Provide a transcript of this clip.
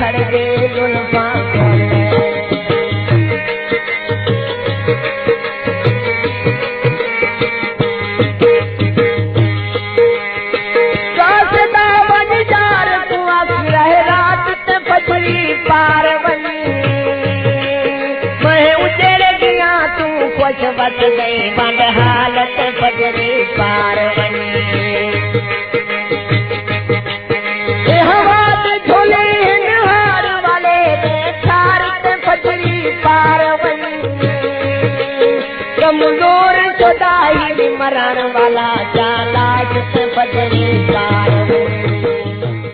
खड़ दे जुल्फा पार वनी मैं उजड़ गया तू कुछ बच गई बंद हालत फजरी पार वनी हवा झोले निहार वाले थार फजरी पार वनी कमजोर जुदाई मरण वाला चालाक फजरी